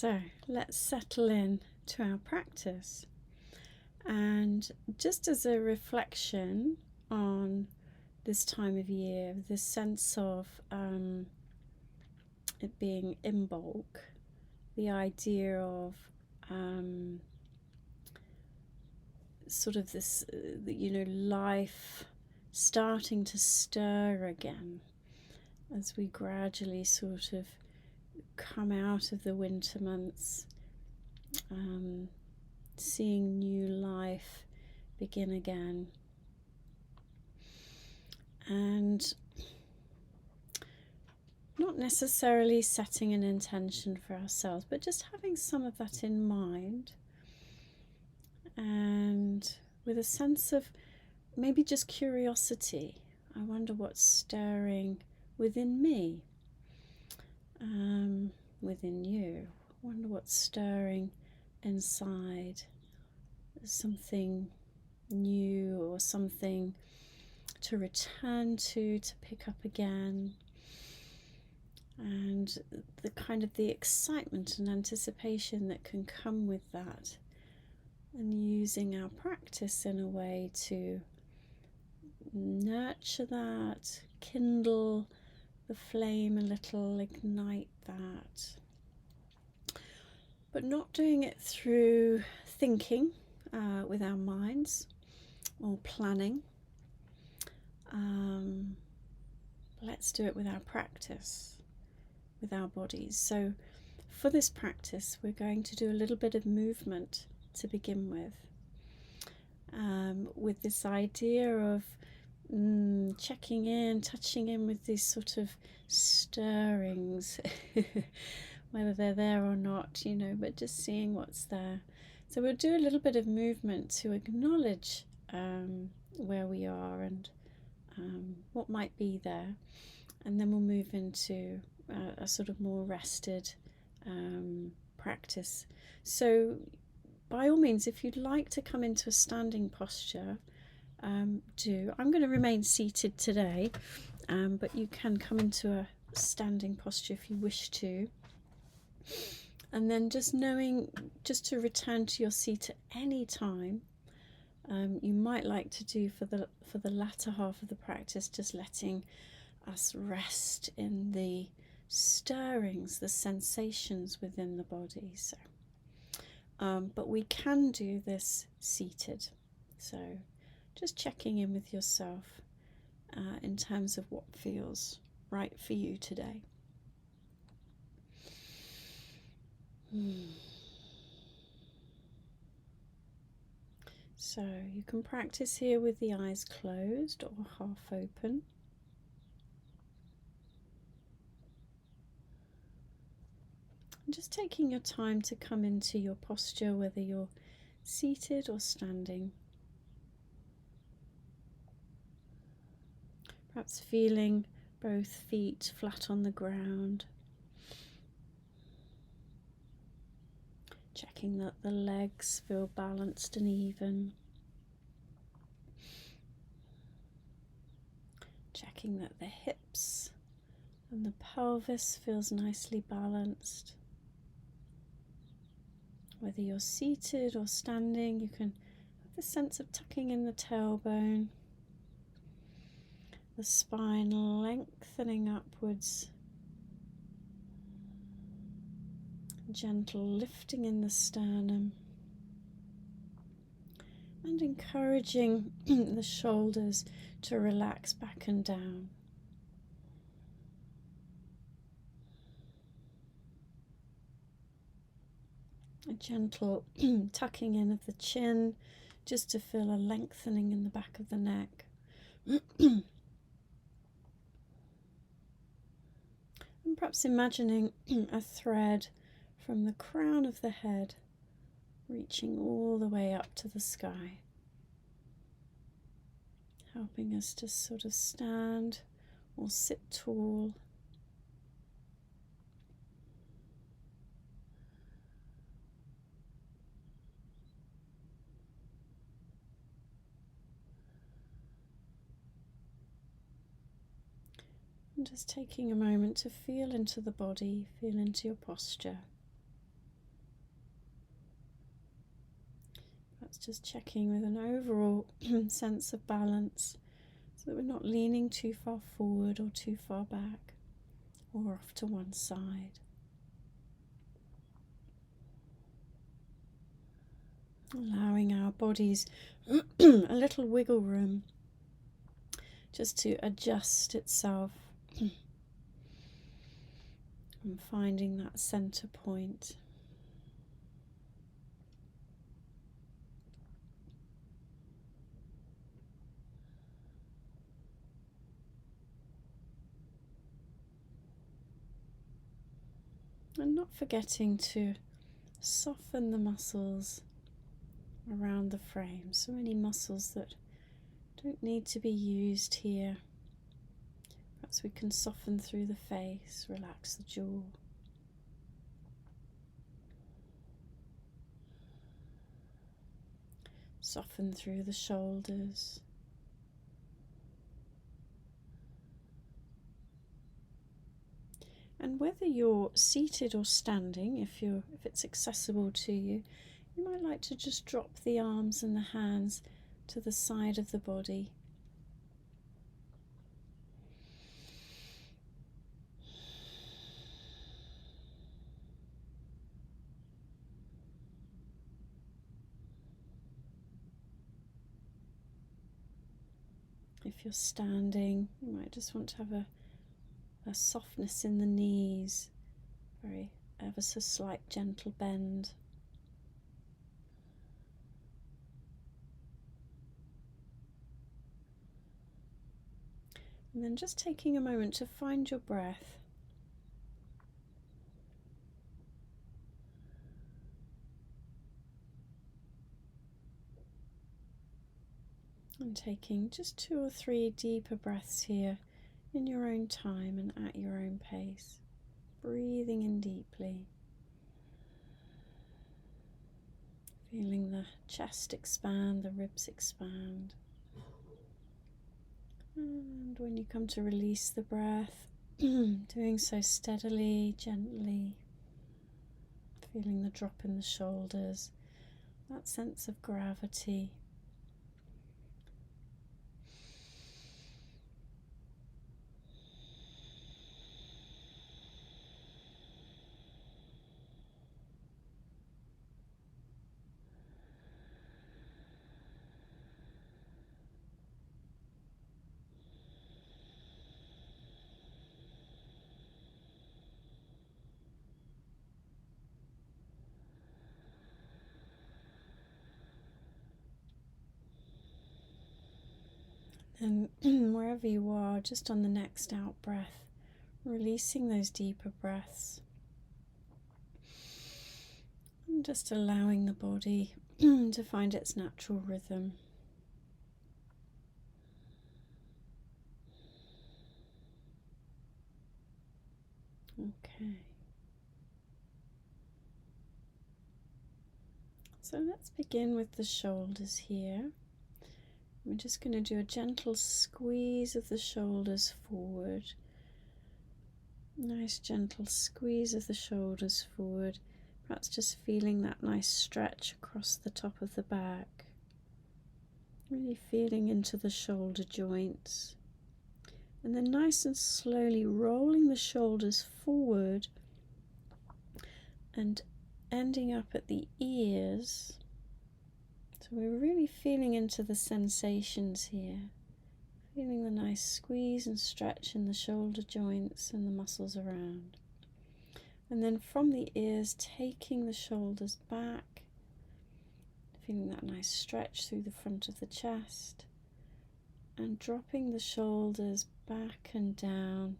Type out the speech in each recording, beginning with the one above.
So let's settle in to our practice. And just as a reflection on this time of year, this sense of it being Imbolc, the idea of sort of this, life starting to stir again as we gradually sort of come out of the winter months, seeing new life begin again. And not necessarily setting an intention for ourselves, but just having some of that in mind, and with a sense of maybe just curiosity. I wonder what's stirring within me, within you. I wonder what's stirring inside. Something new or something to return to pick up again. And the kind of the excitement and anticipation that can come with that, and using our practice in a way to nurture that, kindle the flame a little, ignite that, but not doing it through thinking with our minds or planning. Let's do it with our practice, with our bodies. So for this practice, we're going to do a little bit of movement to begin with this idea of checking in, touching in with these sort of stirrings, whether they're there or not, but just seeing what's there. So we'll do a little bit of movement to acknowledge where we are and what might be there, and then we'll move into a sort of more rested practice. So by all means, if you'd like to come into a standing posture, do. I'm going to remain seated today, but you can come into a standing posture if you wish to. And then just knowing, just to return to your seat at any time. You might like to do for the latter half of the practice, just letting us rest in the stirrings, the sensations within the body. So, but we can do this seated. So just checking in with yourself in terms of what feels right for you today. So you can practice here with the eyes closed or half open. And just taking your time to come into your posture, whether you're seated or standing. Perhaps feeling both feet flat on the ground. Checking that the legs feel balanced and even. Checking that the hips and the pelvis feels nicely balanced. Whether you're seated or standing, you can have the sense of tucking in the tailbone, the spine lengthening upwards, gentle lifting in the sternum, and encouraging the shoulders to relax back and down. A gentle tucking in of the chin, just to feel a lengthening in the back of the neck. And perhaps imagining a thread from the crown of the head reaching all the way up to the sky, helping us to sort of stand or sit tall. And just taking a moment to feel into the body, feel into your posture. Perhaps just checking with an overall sense of balance so that we're not leaning too far forward or too far back or off to one side. Allowing our bodies a little wiggle room just to adjust itself and finding that center point. And not forgetting to soften the muscles around the frame. So any muscles that don't need to be used here. Perhaps we can soften through the face, relax the jaw. Soften through the shoulders. And whether you're seated or standing, if it's accessible to you, you might like to just drop the arms and the hands to the side of the body. If you're standing, you might just want to have a softness in the knees, very ever so slight gentle bend. And then just taking a moment to find your breath. And taking just 2 or 3 deeper breaths here in your own time and at your own pace. Breathing in deeply. Feeling the chest expand, the ribs expand. And when you come to release the breath, doing so steadily, gently. Feeling the drop in the shoulders, that sense of gravity. And wherever you are, just on the next out breath, releasing those deeper breaths. And just allowing the body to find its natural rhythm. Okay. So let's begin with the shoulders here. We're just going to do a gentle squeeze of the shoulders forward. Nice gentle squeeze of the shoulders forward. Perhaps just feeling that nice stretch across the top of the back. Really feeling into the shoulder joints. And then nice and slowly rolling the shoulders forward and ending up at the ears. So we're really feeling into the sensations here. Feeling the nice squeeze and stretch in the shoulder joints and the muscles around. And then from the ears, taking the shoulders back. Feeling that nice stretch through the front of the chest. And dropping the shoulders back and down.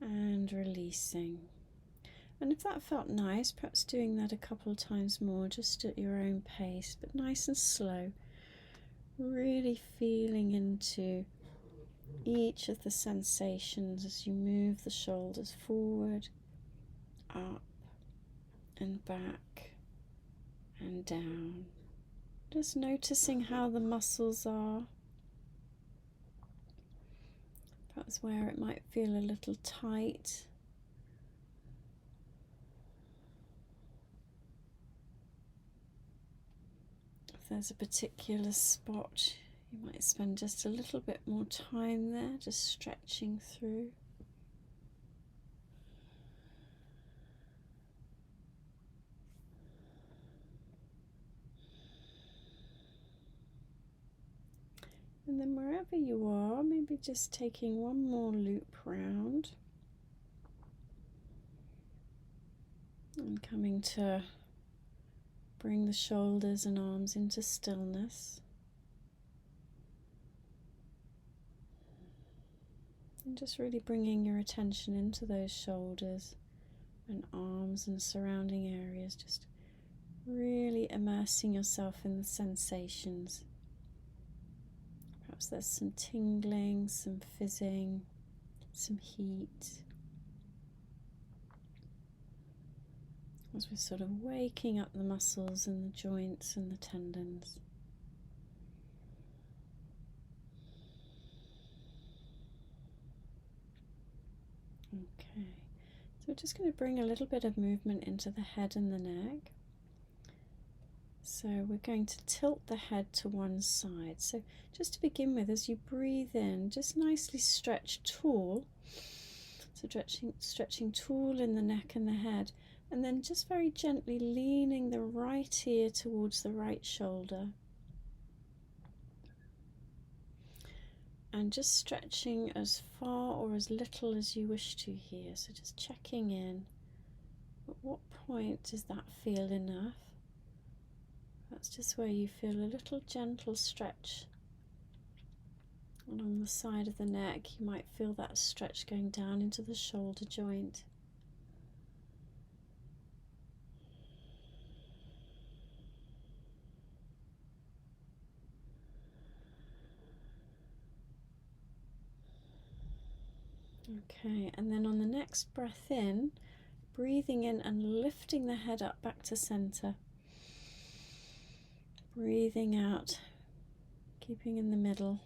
And releasing. And if that felt nice, perhaps doing that a couple of times more, just at your own pace, but nice and slow. Really feeling into each of the sensations as you move the shoulders forward, up, and back, and down. Just noticing how the muscles are. Perhaps where it might feel a little tight. there's a particular spot, you might spend just a little bit more time there, just stretching through. And then wherever you are, maybe just taking one more loop round and coming to bring the shoulders and arms into stillness. And just really bringing your attention into those shoulders and arms and surrounding areas, just really immersing yourself in the sensations. Perhaps there's some tingling, some fizzing, some heat. As we're sort of waking up the muscles and the joints and the tendons. Okay, so we're just going to bring a little bit of movement into the head and the neck. So we're going to tilt the head to one side. So just to begin with, as you breathe in, just nicely stretch tall. So stretching tall in the neck and the head, and then just very gently leaning the right ear towards the right shoulder. And just stretching as far or as little as you wish to here. So just checking in. At what point does that feel enough? That's just where you feel a little gentle stretch along the side of the neck. You might feel that stretch going down into the shoulder joint. Okay, and then on the next breath in, breathing in and lifting the head up back to center. Breathing out, keeping in the middle.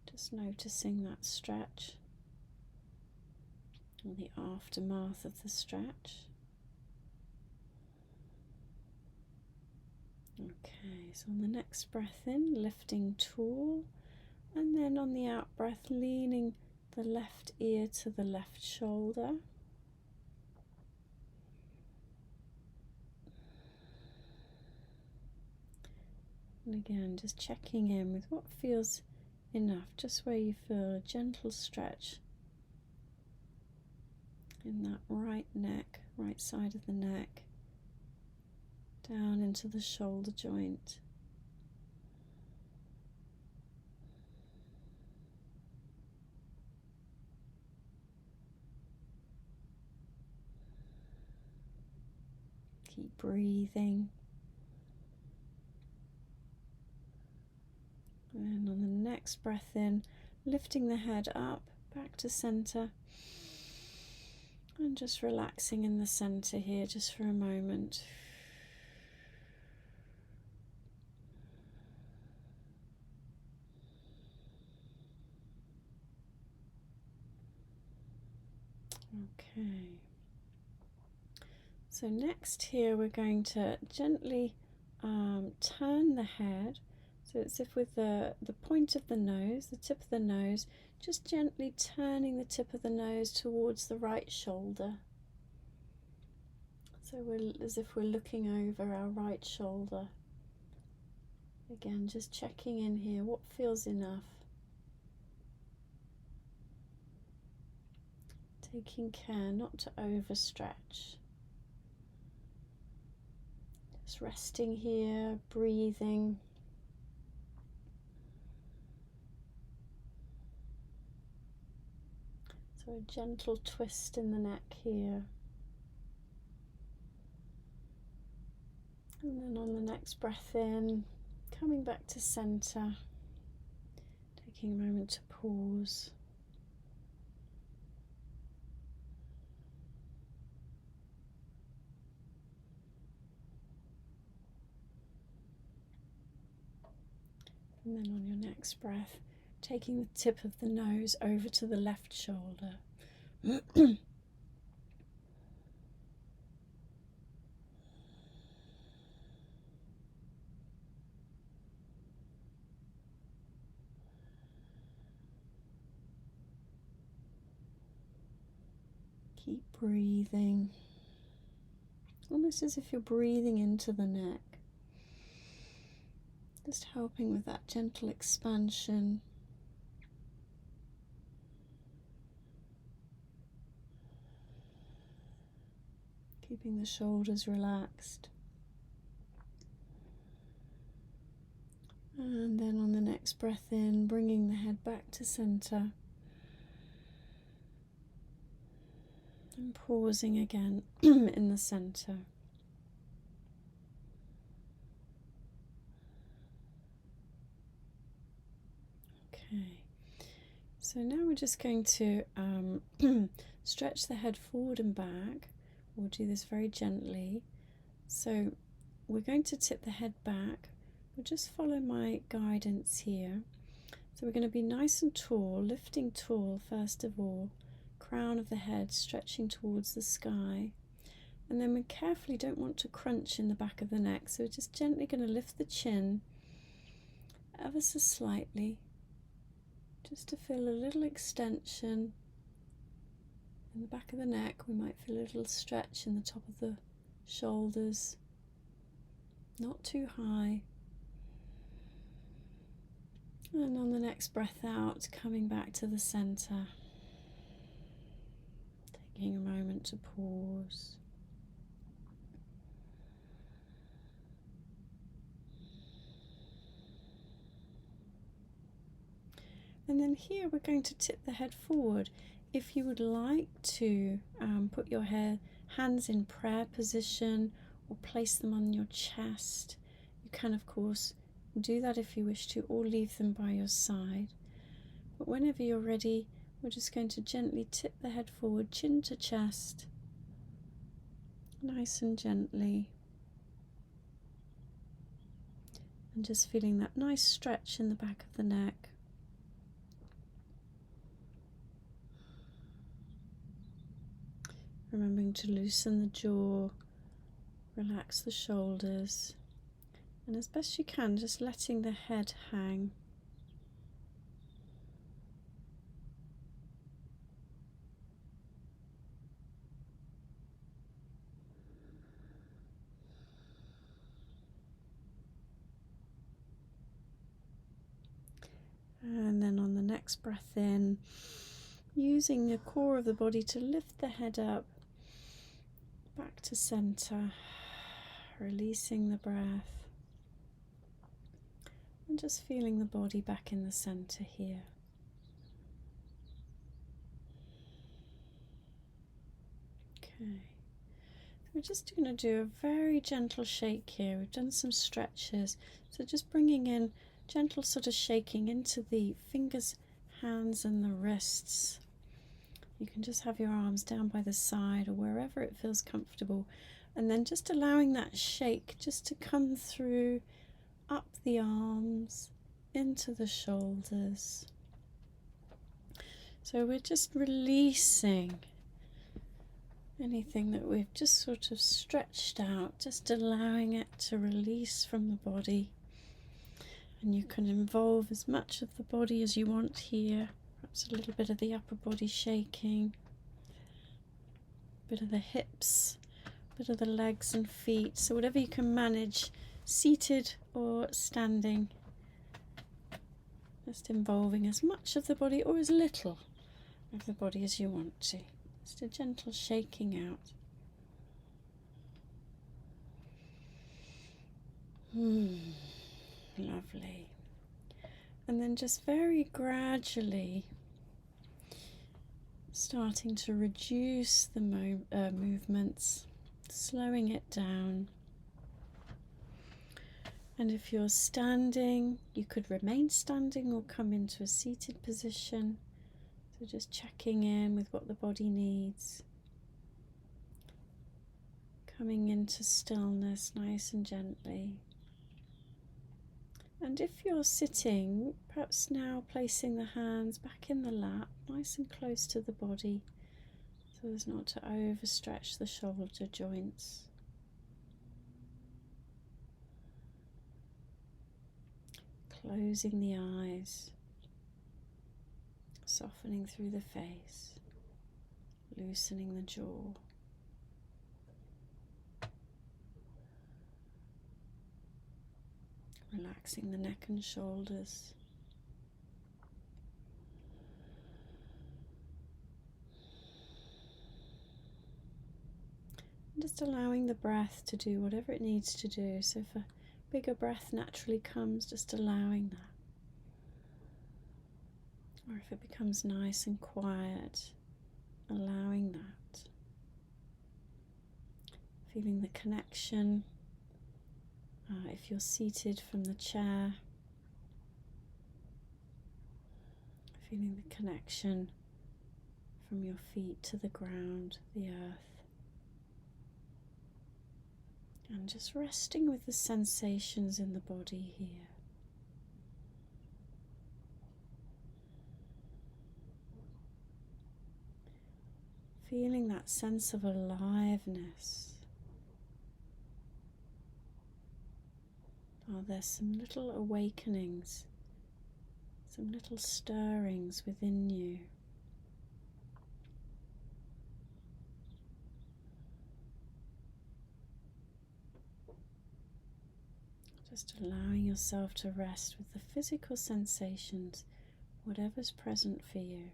Just noticing that stretch and the aftermath of the stretch. Okay, so on the next breath in, lifting tall, and then on the out breath, leaning the left ear to the left shoulder. And again, just checking in with what feels enough, just where you feel a gentle stretch in that right neck, right side of the neck, down into the shoulder joint. Keep breathing. And on the next breath in, lifting the head up, back to center. And just relaxing in the center here just for a moment. Okay. So next here we're going to gently turn the head. So it's if with the point of the nose, the tip of the nose, just gently turning the tip of the nose towards the right shoulder. So we're as if we're looking over our right shoulder. Again, just checking in here, what feels enough. Taking care not to overstretch. Just resting here, breathing. So a gentle twist in the neck here. And then on the next breath in, coming back to center, taking a moment to pause. And then on your next breath, taking the tip of the nose over to the left shoulder. Keep breathing, almost as if you're breathing into the neck, just helping with that gentle expansion. Keeping the shoulders relaxed. And then on the next breath in, bringing the head back to center. And pausing again in the center. Okay, so now we're just going to stretch the head forward and back. We'll do this very gently. So we're going to tip the head back. We'll just follow my guidance here. So we're going to be nice and tall, lifting tall first of all. Crown of the head stretching towards the sky. And then we carefully don't want to crunch in the back of the neck. So we're just gently going to lift the chin ever so slightly. Just to feel a little extension in the back of the neck. We might feel a little stretch in the top of the shoulders. Not too high. And on the next breath out, coming back to the center. Taking a moment to pause. And then here we're going to tip the head forward. If you would like to put your hands in prayer position or place them on your chest, you can of course do that if you wish to, or leave them by your side. But whenever you're ready, we're just going to gently tip the head forward, chin to chest, nice and gently. And just feeling that nice stretch in the back of the neck. Remembering to loosen the jaw, relax the shoulders, and as best you can, just letting the head hang. And then on the next breath in, using the core of the body to lift the head up, back to center, releasing the breath. And just feeling the body back in the center here. Okay, so we're just going to do a very gentle shake here. We've done some stretches, so just bringing in gentle sort of shaking into the fingers, hands and the wrists. You can just have your arms down by the side or wherever it feels comfortable, and then just allowing that shake just to come through up the arms, into the shoulders. So we're just releasing anything that we've just sort of stretched out, just allowing it to release from the body. And you can involve as much of the body as you want here, perhaps a little bit of the upper body shaking, a bit of the hips, a bit of the legs and feet, so whatever you can manage, seated or standing, just involving as much of the body or as little of the body as you want to. Just a gentle shaking out. Lovely. And then just very gradually starting to reduce the movements, slowing it down. And if you're standing, you could remain standing or come into a seated position. So just checking in with what the body needs. Coming into stillness nice and gently. And if you're sitting, perhaps now placing the hands back in the lap, nice and close to the body, so as not to overstretch the shoulder joints. Closing the eyes, softening through the face, loosening the jaw. Relaxing the neck and shoulders. And just allowing the breath to do whatever it needs to do. So if a bigger breath naturally comes, just allowing that. Or if it becomes nice and quiet, allowing that. Feeling the connection. If you're seated from the chair, feeling the connection from your feet to the ground, the earth. And just resting with the sensations in the body here. Feeling that sense of aliveness. Are there some little awakenings, some little stirrings within you? Just allowing yourself to rest with the physical sensations, whatever's present for you.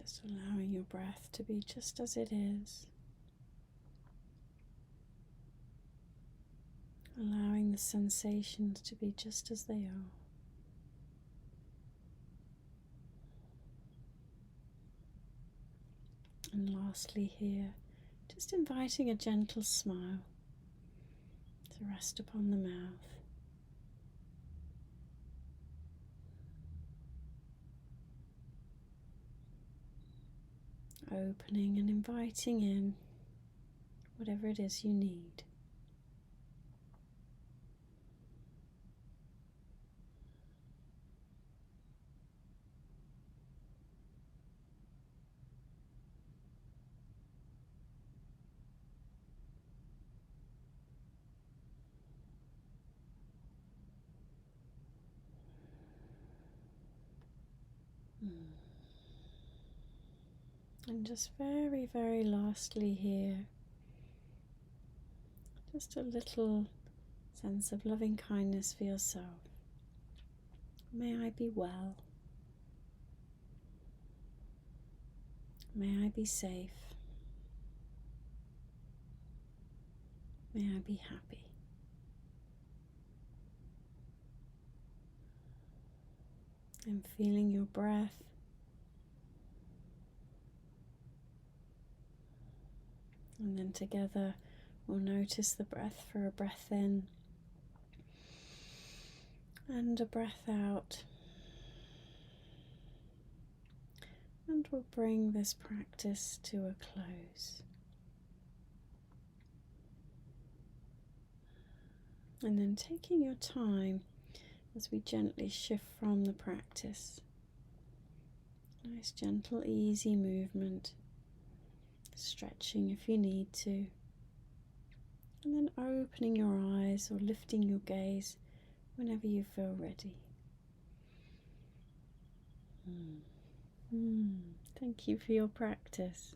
Just allowing your breath to be just as it is. Allowing the sensations to be just as they are. And lastly here, just inviting a gentle smile to rest upon the mouth. Opening and inviting in whatever it is you need. And just very, very lastly here, just a little sense of loving kindness for yourself. May I be well. May I be safe. May I be happy. And feeling your breath. And then together we'll notice the breath for a breath in and a breath out. And we'll bring this practice to a close. And then taking your time as we gently shift from the practice. Nice, gentle, easy movement. Stretching if you need to. And then opening your eyes or lifting your gaze whenever you feel ready. Thank you for your practice.